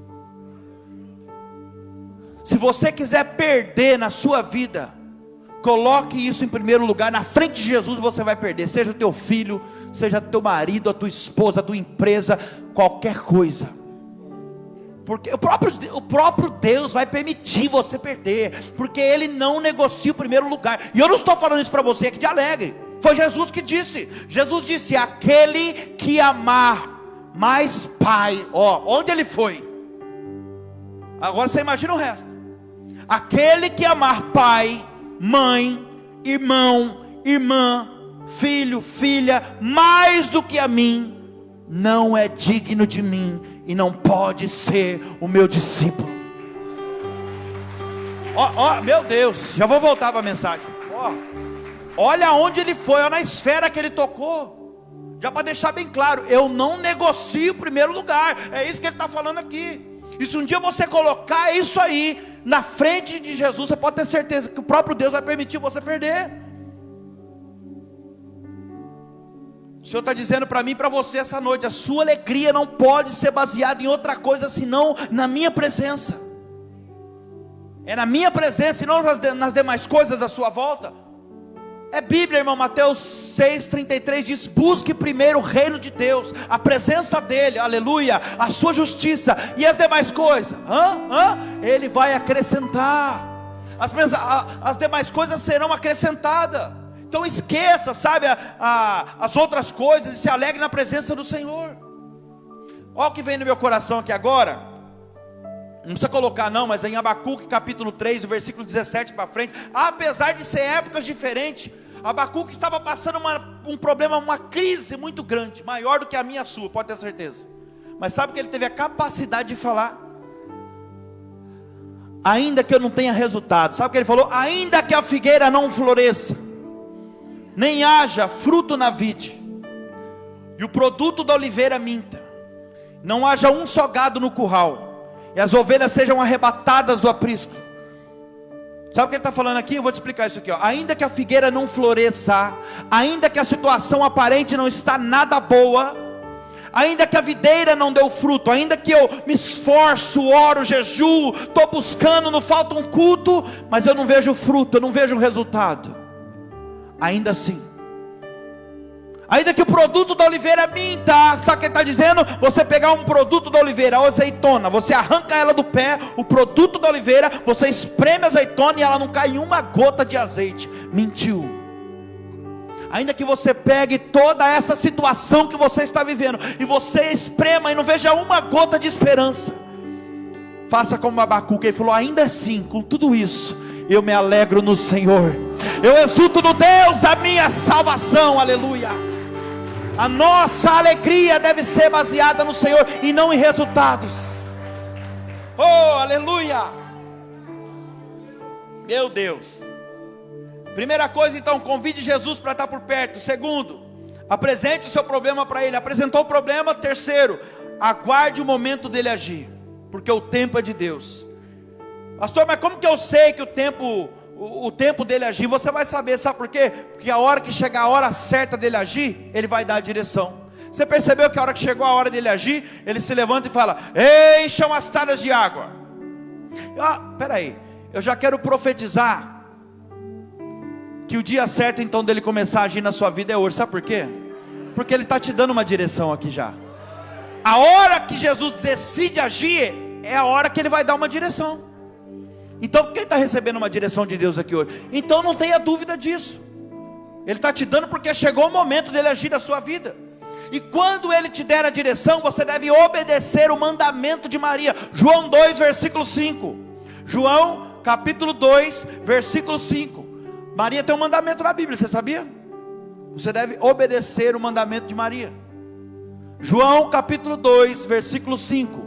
Se você quiser perder na sua vida, coloque isso em primeiro lugar. Na frente de Jesus você vai perder. Seja o teu filho, seja teu marido, a tua esposa, a tua empresa, qualquer coisa. Porque o próprio Deus vai permitir você perder, porque Ele não negocia o primeiro lugar. E eu não estou falando isso para você aqui de alegre. Foi Jesus que disse. Jesus disse: aquele que amar mais pai. Onde Ele foi? Agora você imagina o resto. Aquele que amar pai, mãe, irmão, irmã, filho, filha, mais do que a mim, não é digno de mim e não pode ser o meu discípulo. Meu Deus, já vou voltar para a mensagem. Olha onde ele foi, olha na esfera que ele tocou. Já para deixar bem claro, eu não negocio o primeiro lugar. É isso que ele está falando aqui. E se um dia você colocar isso aí na frente de Jesus, você pode ter certeza que o próprio Deus vai permitir você perder. O Senhor está dizendo para mim e para você essa noite: a sua alegria não pode ser baseada em outra coisa senão na minha presença. É na minha presença e não nas demais coisas à sua volta. É Bíblia, irmão. Mateus 6,33 diz: busque primeiro o reino de Deus, a presença dEle, aleluia, a sua justiça, e as demais coisas, Ele vai acrescentar. As demais coisas serão acrescentadas. Então esqueça, sabe, as outras coisas e se alegre na presença do Senhor. Olha o que vem no meu coração aqui agora. Não precisa colocar não, mas é em Abacuque capítulo 3, o versículo 17 para frente. Apesar de ser épocas diferentes, Abacuque estava passando um problema, uma crise muito grande, maior do que a minha e a sua, pode ter certeza. Mas sabe que ele teve a capacidade de falar? Ainda que eu não tenha resultado. Sabe o que ele falou? Ainda que a figueira não floresça, nem haja fruto na vide, e o produto da oliveira minta, não haja um só gado no curral, e as ovelhas sejam arrebatadas do aprisco. Sabe o que ele está falando aqui? Eu vou te explicar isso aqui. Ainda que a figueira não floresça, ainda que a situação aparente não está nada boa, ainda que a videira não deu fruto, ainda que eu me esforço, oro, jejuo, estou buscando, não falta um culto, mas eu não vejo fruto, eu não vejo resultado. Ainda assim, ainda que o produto da oliveira minta, sabe o que ele está dizendo? Você pegar um produto da oliveira, a azeitona, você arranca ela do pé, o produto da oliveira, você espreme a azeitona e ela não cai uma gota de azeite. Mentiu. Ainda que você pegue toda essa situação que você está vivendo e você esprema e não veja uma gota de esperança, faça como Abacuque. Ele falou: ainda assim, com tudo isso, eu me alegro no Senhor, eu exulto no Deus da minha salvação, aleluia. A nossa alegria deve ser baseada no Senhor e não em resultados. Oh, aleluia. Meu Deus. Primeira coisa, então, convide Jesus para estar por perto. Segundo, apresente o seu problema para Ele. Apresentou o problema. Terceiro, aguarde o momento dele agir, porque o tempo é de Deus. Pastor, mas como que eu sei que o tempo dele agir? Você vai saber, sabe por quê? Porque a hora que chegar a hora certa dele agir, ele vai dar a direção. Você percebeu que a hora que chegou a hora dele agir, ele se levanta e fala: encham as talhas de água. Peraí, eu já quero profetizar que o dia certo então dele começar a agir na sua vida é hoje. Sabe por quê? Porque ele está te dando uma direção aqui já. A hora que Jesus decide agir é a hora que Ele vai dar uma direção. Então quem está recebendo uma direção de Deus aqui hoje? Então não tenha dúvida disso. Ele está te dando porque chegou o momento dele agir na sua vida. E quando Ele te der a direção, você deve obedecer o mandamento de Maria. João 2 versículo 5. João capítulo 2 versículo 5. Maria tem um mandamento na Bíblia, você sabia? Você deve obedecer o mandamento de Maria. João capítulo 2 versículo 5.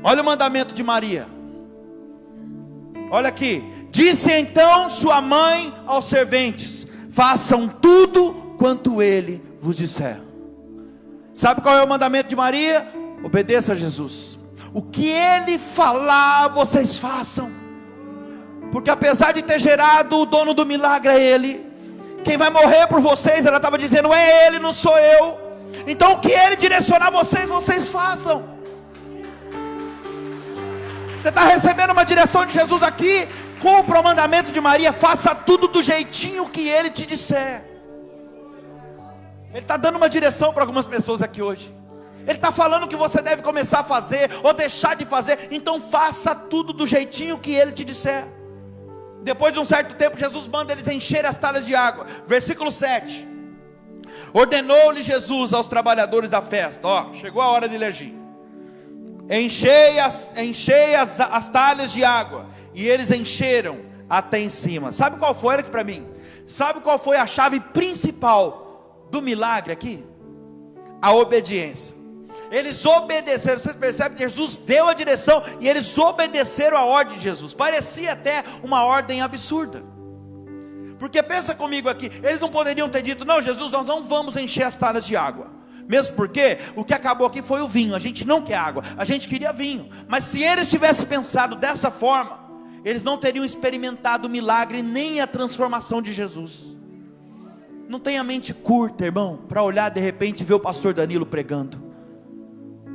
Olha o mandamento de Maria. Olha aqui. Disse então sua mãe aos serventes: façam tudo quanto Ele vos disser. Sabe qual é o mandamento de Maria? Obedeça a Jesus. O que Ele falar, vocês façam. Porque apesar de ter gerado, o dono do milagre é Ele. Quem vai morrer por vocês, ela estava dizendo, é Ele, não sou eu. Então o que Ele direcionar vocês, vocês façam. Você está recebendo uma direção de Jesus aqui. Cumpra o mandamento de Maria. Faça tudo do jeitinho que Ele te disser. Ele está dando uma direção para algumas pessoas aqui hoje. Ele está falando que você deve começar a fazer ou deixar de fazer. Então faça tudo do jeitinho que Ele te disser. Depois de um certo tempo, Jesus manda eles encherem as talhas de água. Versículo 7. Ordenou-lhe Jesus aos trabalhadores da festa. Ó, chegou a hora de agir. Enchei as talhas de água. E eles encheram até em cima. Sabe qual foi? Olha aqui para mim. Sabe qual foi a chave principal do milagre aqui? A obediência. Eles obedeceram. Vocês percebem que Jesus deu a direção e eles obedeceram a ordem de Jesus. Parecia até uma ordem absurda. Porque pensa comigo aqui, eles não poderiam ter dito, não Jesus, nós não vamos encher as talhas de água. Mesmo porque o que acabou aqui foi o vinho. A gente não quer água, a gente queria vinho. Mas se eles tivessem pensado dessa forma, eles não teriam experimentado o milagre nem a transformação de Jesus. Não tenha mente curta, irmão, para olhar de repente e ver o pastor Danilo pregando.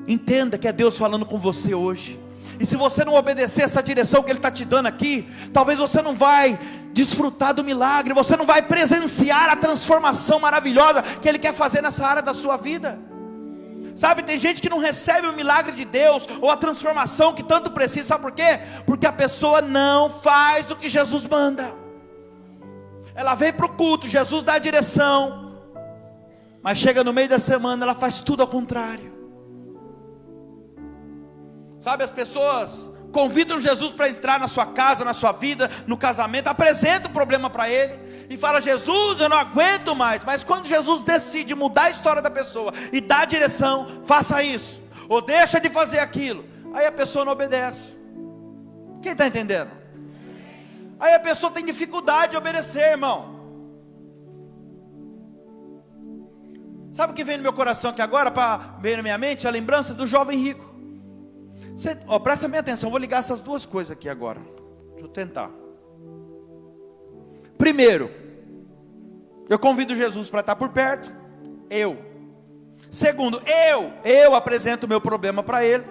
Entenda que é Deus falando com você hoje. E se você não obedecer essa direção que Ele está te dando aqui, talvez você não vai desfrutar do milagre, você não vai presenciar a transformação maravilhosa que Ele quer fazer nessa área da sua vida. Sabe, tem gente que não recebe o milagre de Deus, ou a transformação que tanto precisa, sabe por quê? Porque a pessoa não faz o que Jesus manda. Ela vem para o culto, Jesus dá a direção, mas chega no meio da semana, ela faz tudo ao contrário. Sabe, as pessoas convidam Jesus para entrar na sua casa, na sua vida, no casamento, apresenta o problema para Ele, e fala, Jesus, eu não aguento mais. Mas quando Jesus decide mudar a história da pessoa, e dar a direção, faça isso, ou deixa de fazer aquilo, aí a pessoa não obedece. Quem está entendendo? Aí a pessoa tem dificuldade de obedecer, irmão. Sabe o que vem no meu coração aqui agora, veio na minha mente, a lembrança do jovem rico. Presta bem atenção, vou ligar essas duas coisas aqui agora. Deixa eu tentar. Primeiro, eu convido Jesus para estar por perto. Segundo, eu apresento o meu problema para Ele.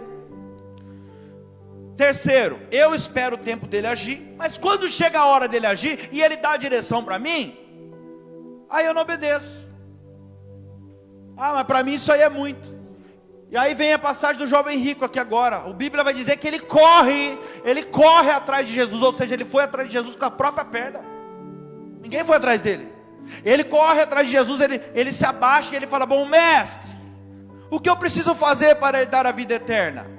Terceiro, eu espero o tempo dele agir. Mas quando chega a hora dele agir e Ele dá a direção para mim, aí eu não obedeço. Mas para mim isso aí é muito. E aí vem a passagem do jovem rico aqui agora. A Bíblia vai dizer que ele corre atrás de Jesus. Ou seja, ele foi atrás de Jesus com a própria perna. Ninguém foi atrás dele. Ele corre atrás de Jesus, ele se abaixa e ele fala, bom mestre, o que eu preciso fazer para herdar a vida eterna?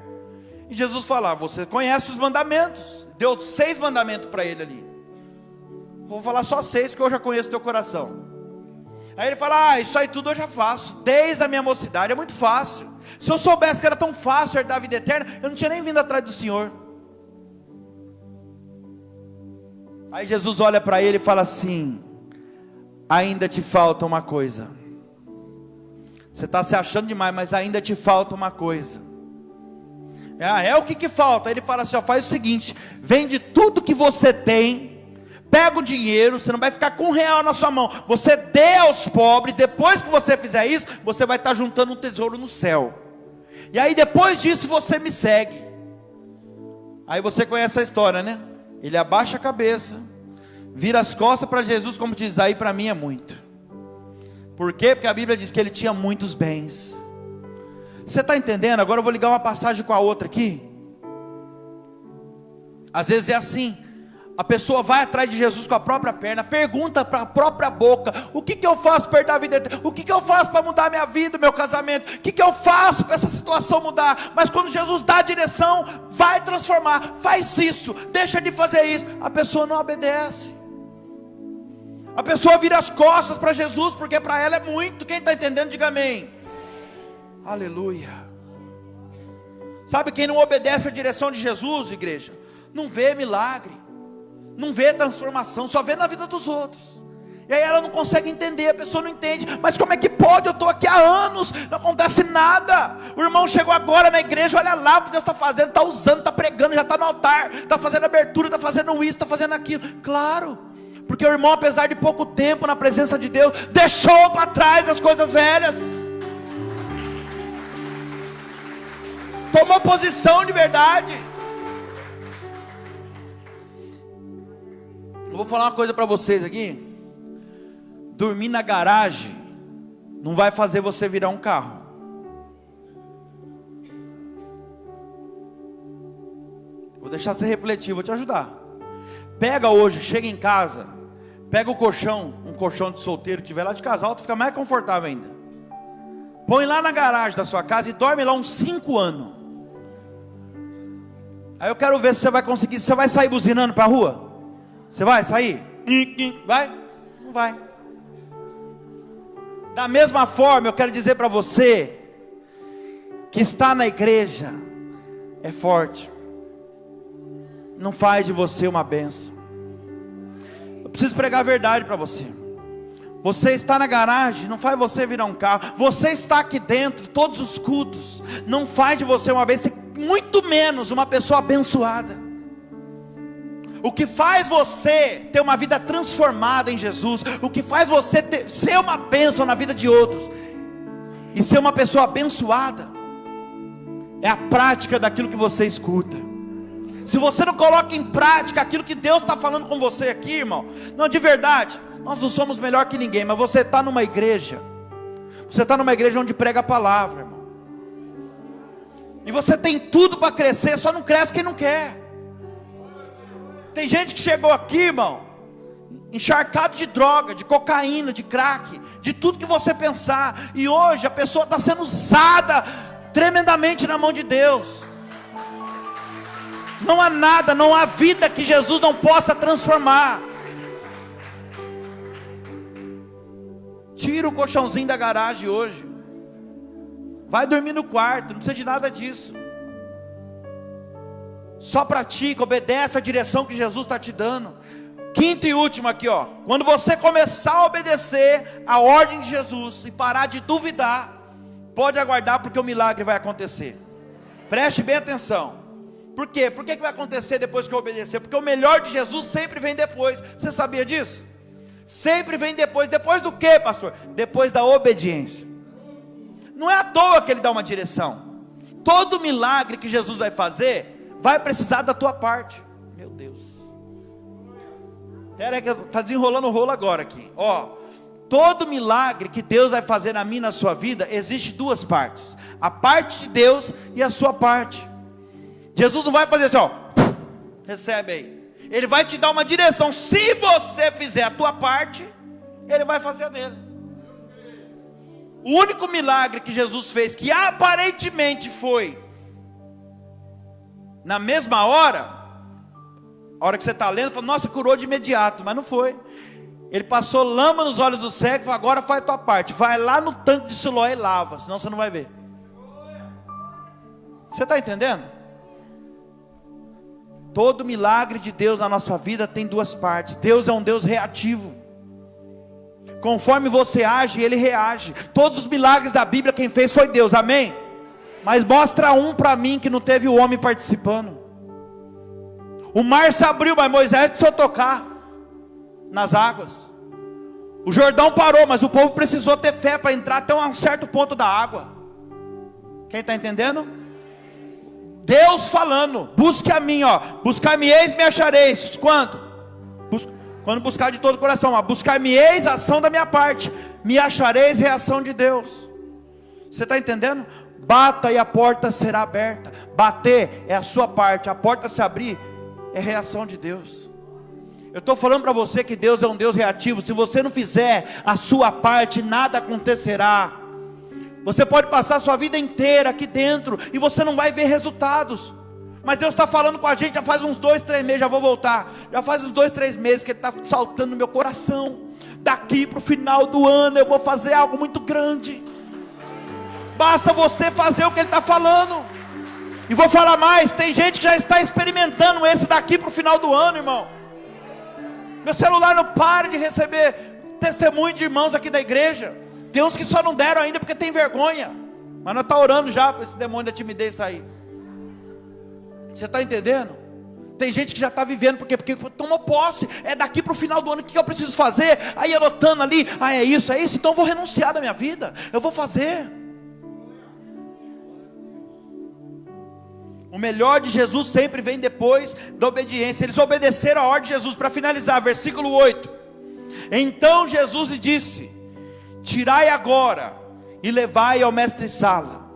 E Jesus fala, você conhece os mandamentos. Deu 6 mandamentos para ele ali. Vou falar só 6 porque eu já conheço teu coração. Aí ele fala, isso aí tudo eu já faço, desde a minha mocidade, é muito fácil. Se eu soubesse que era tão fácil herdar a vida eterna, eu não tinha nem vindo atrás do Senhor. Aí Jesus olha para ele e fala assim, ainda te falta uma coisa. Você está se achando demais, mas ainda te falta uma coisa. O que falta? Aí ele fala assim, faz o seguinte, vende tudo que você tem, pega o dinheiro, você não vai ficar com R$1 na sua mão, você dê aos pobres, depois que você fizer isso, você vai estar juntando um tesouro no céu, e aí depois disso você me segue. Aí você conhece a história, né? Ele abaixa a cabeça, vira as costas para Jesus, como diz, aí para mim é muito. Por quê? Porque a Bíblia diz que ele tinha muitos bens. Você está entendendo? Agora eu vou ligar uma passagem com a outra aqui. Às vezes é assim. A pessoa vai atrás de Jesus com a própria perna, pergunta para a própria boca: o que eu faço para herdar a vida eterna? O que eu faço para mudar a minha vida, meu casamento? O que eu faço para essa situação mudar? Mas quando Jesus dá a direção, vai transformar, faz isso, deixa de fazer isso, a pessoa não obedece. A pessoa vira as costas para Jesus, porque para ela é muito. Quem está entendendo, diga amém. Aleluia. Sabe, quem não obedece a direção de Jesus, igreja, não vê milagre, não vê transformação, só vê na vida dos outros. E aí ela não consegue entender, a pessoa não entende. Mas como é que pode? Eu estou aqui há anos, não acontece nada. O irmão chegou agora na igreja, olha lá o que Deus está fazendo, está usando, está pregando, já está no altar, está fazendo abertura, está fazendo isso, está fazendo aquilo. Claro, porque o irmão, apesar de pouco tempo na presença de Deus, deixou para trás as coisas velhas, tomou posição de verdade. Eu vou falar uma coisa para vocês aqui. Dormir na garagem não vai fazer você virar um carro. Vou deixar você refletir, vou te ajudar. Pega hoje, chega em casa, pega o colchão, um colchão de solteiro que tiver lá, de casal, tu fica mais confortável ainda. Põe lá na garagem da sua casa e dorme lá uns 5 anos. Aí eu quero ver se você vai conseguir. Você vai sair buzinando para a rua? Você vai sair? Vai? Não vai. Da mesma forma, eu quero dizer para você que está na igreja é forte, não faz de você uma bênção. Eu preciso pregar a verdade para você. Você está na garagem, não faz você virar um carro. Você está aqui dentro, todos os cultos, não faz de você uma bênção, muito menos uma pessoa abençoada. O que faz você ter uma vida transformada em Jesus, o que faz você ser uma bênção na vida de outros e ser uma pessoa abençoada, é a prática daquilo que você escuta. Se você não coloca em prática aquilo que Deus está falando com você aqui, irmão, não, de verdade, nós não somos melhor que ninguém, mas você está numa igreja, onde prega a palavra, irmão, e você tem tudo para crescer, só não cresce quem não quer. Tem gente que chegou aqui, irmão, encharcado de droga, de cocaína, de crack, de tudo que você pensar, e hoje a pessoa está sendo usada tremendamente na mão de Deus. Não há nada, não há vida que Jesus não possa transformar. Tira o colchãozinho da garagem hoje, vai dormir no quarto, não precisa de nada disso. Só pratica, obedece a direção que Jesus está te dando. Quinto e último aqui, ó. Quando você começar a obedecer a ordem de Jesus e parar de duvidar, pode aguardar, porque o milagre vai acontecer. Preste bem atenção. Por quê? Por que vai acontecer depois que eu obedecer? Porque o melhor de Jesus sempre vem depois. Você sabia disso? Sempre vem depois. Depois do quê, pastor? Depois da obediência. Não é à toa que ele dá uma direção. Todo milagre que Jesus vai fazer vai precisar da tua parte. Meu Deus. Espera aí que está desenrolando o rolo agora aqui. Ó, todo milagre que Deus vai fazer na minha e na sua vida, existe duas partes. A parte de Deus e a sua parte. Jesus não vai fazer assim, ó, recebe aí. Ele vai te dar uma direção. Se você fizer a tua parte, Ele vai fazer a dele. O único milagre que Jesus fez, que aparentemente foi na mesma hora, a hora que você está lendo, fala, nossa, curou de imediato, mas não foi. Ele passou lama nos olhos do cego e falou, agora faz a tua parte, vai lá no tanque de Siloé e lava, senão você não vai ver. Você está entendendo? Todo milagre de Deus na nossa vida tem duas partes. Deus é um Deus reativo. Conforme você age, Ele reage. Todos os milagres da Bíblia quem fez foi Deus, amém? Mas mostra um para mim que não teve o homem participando. O mar se abriu, mas Moisés precisou tocar nas águas. O Jordão parou, mas o povo precisou ter fé para entrar até um certo ponto da água. Quem está entendendo? Deus falando, busque a mim, ó, buscar-me-eis e me achareis. Quando? Quando buscar de todo o coração, ó, buscar-me-eis, ação da minha parte, me achareis, reação de Deus. Você está entendendo? Bata e a porta será aberta. Bater é a sua parte, a porta se abrir é reação de Deus. Eu estou falando para você que Deus é um Deus reativo. Se você não fizer a sua parte, nada acontecerá. Você pode passar a sua vida inteira aqui dentro e você não vai ver resultados. Mas Deus está falando com a gente já faz uns 2, 3 meses, já vou voltar. Já faz uns 2, 3 meses que Ele está saltando no meu coração. Daqui para o final do ano eu vou fazer algo muito grande. Basta você fazer o que Ele está falando. E vou falar mais, tem gente que já está experimentando esse daqui para o final do ano, irmão. Meu celular não para de receber testemunho de irmãos aqui da igreja. Tem uns que só não deram ainda porque tem vergonha. Mas nós estamos orando já para esse demônio da timidez sair. Você está entendendo? Tem gente que já está vivendo, porque tomou posse, é daqui para o final do ano, o que eu preciso fazer? Aí anotando ali, é isso, então eu vou renunciar da minha vida, eu vou fazer. O melhor de Jesus sempre vem depois da obediência. Eles obedeceram a ordem de Jesus. Para finalizar, versículo 8. Então Jesus lhe disse: tirai agora e levai ao mestre-sala.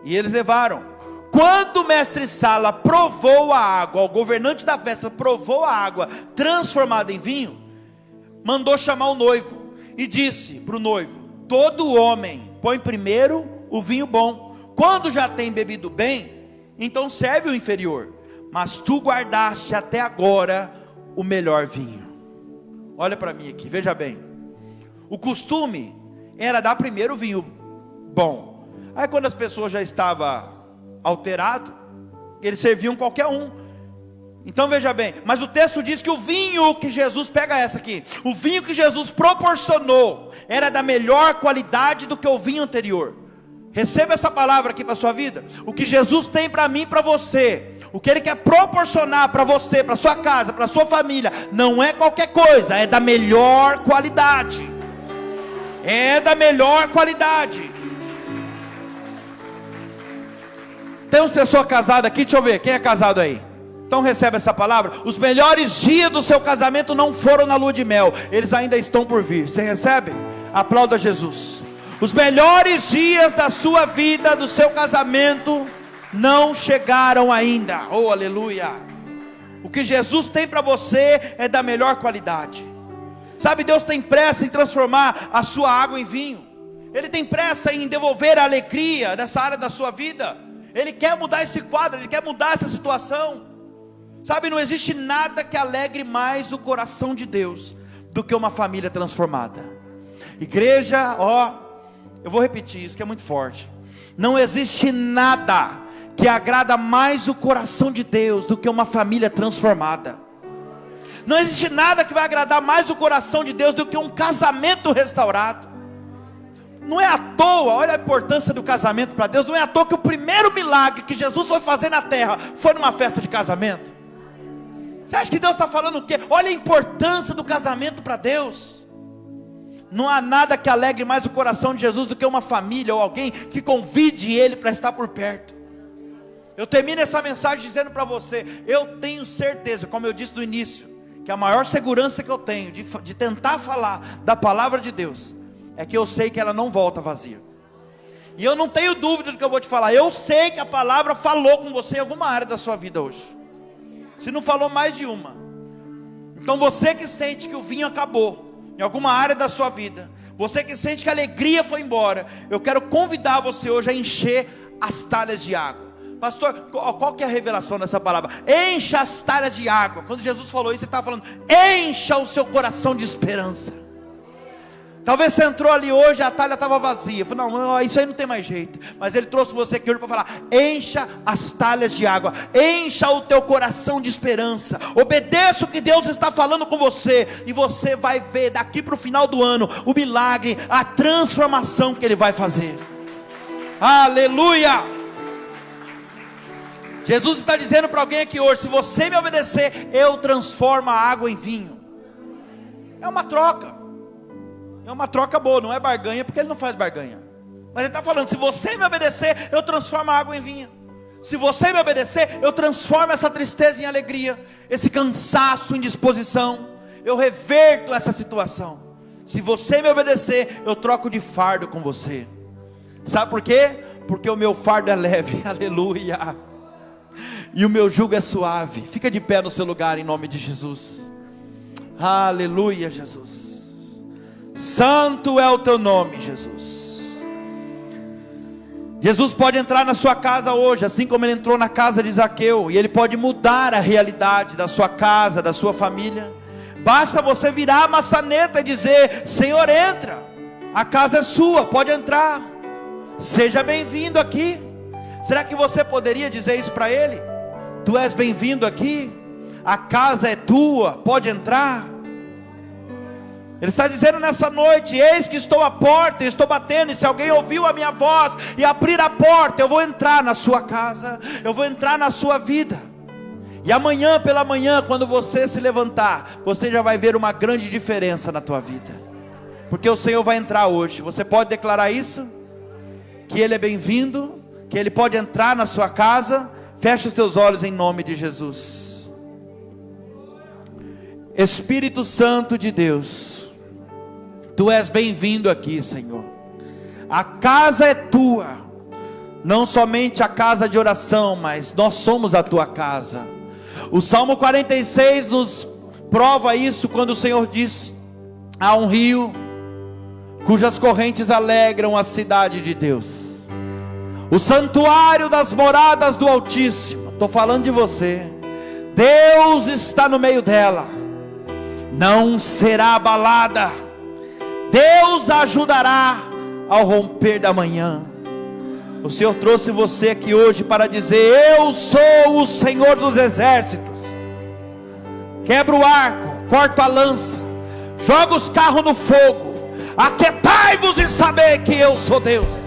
E eles levaram. Quando o mestre-sala provou a água, o governante da festa provou a água transformada em vinho, mandou chamar o noivo e disse para o noivo: todo homem põe primeiro o vinho bom, quando já tem bebido bem, então serve o inferior, mas tu guardaste até agora o melhor vinho. Olha para mim aqui, veja bem. O costume era dar primeiro o vinho bom. Aí quando as pessoas já estavam alterado, eles serviam qualquer um. Então veja bem, mas o texto diz que o vinho que Jesus, pega essa aqui, o vinho que Jesus proporcionou, era da melhor qualidade do que o vinho anterior. Receba essa palavra aqui para a sua vida. O que Jesus tem para mim e para você, o que Ele quer proporcionar para você, para sua casa, para sua família, não é qualquer coisa, é da melhor qualidade. É da melhor qualidade. Temos pessoa casada aqui, deixa eu ver, quem é casado aí? Então recebe essa palavra. Os melhores dias do seu casamento não foram na lua de mel, eles ainda estão por vir. Você recebe? Aplauda Jesus. Os melhores dias da sua vida, do seu casamento, não chegaram ainda. Oh, aleluia. O que Jesus tem para você é da melhor qualidade. Sabe, Deus tem pressa em transformar a sua água em vinho. Ele tem pressa em devolver a alegria nessa área da sua vida. Ele quer mudar esse quadro, Ele quer mudar essa situação. Sabe, não existe nada que alegre mais o coração de Deus do que uma família transformada. Igreja, eu vou repetir isso que é muito forte. Não existe nada que agrada mais o coração de Deus do que uma família transformada. Não existe nada que vai agradar mais o coração de Deus do que um casamento restaurado. Não é à toa, olha a importância do casamento para Deus. Não é à toa que o primeiro milagre que Jesus foi fazer na terra foi numa festa de casamento. Você acha que Deus está falando o quê? Olha a importância do casamento para Deus. Não há nada que alegre mais o coração de Jesus do que uma família ou alguém que convide Ele para estar por perto. Eu termino essa mensagem dizendo para você: eu tenho certeza, como eu disse no início, que a maior segurança que eu tenho de tentar falar da palavra de Deus é que eu sei que ela não volta vazia. E eu não tenho dúvida do que eu vou te falar. Eu sei que a palavra falou com você em alguma área da sua vida hoje. Se não falou, mais de uma. Então você que sente que o vinho acabou em alguma área da sua vida, você que sente que a alegria foi embora, eu quero convidar você hoje a encher as talhas de água. Pastor, qual que é a revelação dessa palavra? Encha as talhas de água. Quando Jesus falou isso, Ele estava falando: encha o seu coração de esperança. Talvez você entrou ali hoje, a talha estava vazia. Falei: não, isso aí não tem mais jeito. Mas Ele trouxe você aqui hoje para falar: encha as talhas de água, encha o teu coração de esperança. Obedeça o que Deus está falando com você, e você vai ver daqui para o final do ano o milagre, a transformação que Ele vai fazer. Aleluia. Jesus está dizendo para alguém aqui hoje: se você me obedecer, eu transformo a água em vinho. É uma troca. É uma troca boa, não é barganha, porque Ele não faz barganha. Mas Ele está falando: se você me obedecer, eu transformo a água em vinho. Se você me obedecer, eu transformo essa tristeza em alegria, esse cansaço em disposição. Eu reverto essa situação. Se você me obedecer, eu troco de fardo com você. Sabe por quê? Porque o meu fardo é leve. Aleluia. e o meu jugo é suave. Fica de pé no seu lugar em nome de Jesus. Aleluia, Jesus. Santo é o teu nome, Jesus. Jesus pode entrar na sua casa hoje, assim como ele entrou na casa de Zaqueu, e ele pode mudar a realidade da sua casa, da sua família. Basta você virar a maçaneta e dizer: Senhor, entra, a casa é sua, pode entrar, seja bem-vindo aqui. Será que você poderia dizer isso para ele? Tu és bem-vindo aqui, a casa é tua, pode entrar. Ele está dizendo nessa noite: eis que estou à porta, estou batendo, e se alguém ouviu a minha voz e abrir a porta, eu vou entrar na sua casa, eu vou entrar na sua vida. E amanhã pela manhã, quando você se levantar, você já vai ver uma grande diferença na tua vida, porque o Senhor vai entrar hoje. Você pode declarar isso? Que Ele é bem-vindo, que Ele pode entrar na sua casa. Feche os teus olhos em nome de Jesus. Espírito Santo de Deus, Tu és bem-vindo aqui, Senhor. A casa é tua, não somente a casa de oração, mas nós somos a tua casa. O Salmo 46 nos prova isso, quando o Senhor diz: há um rio cujas correntes alegram a cidade de Deus, o santuário das moradas do Altíssimo. Estou falando de você. Deus está no meio dela, não será abalada. Deus a ajudará ao romper da manhã. O Senhor trouxe você aqui hoje para dizer: eu sou o Senhor dos exércitos. Quebra o arco, corta a lança, joga os carros no fogo, aquietai-vos e saber que eu sou Deus.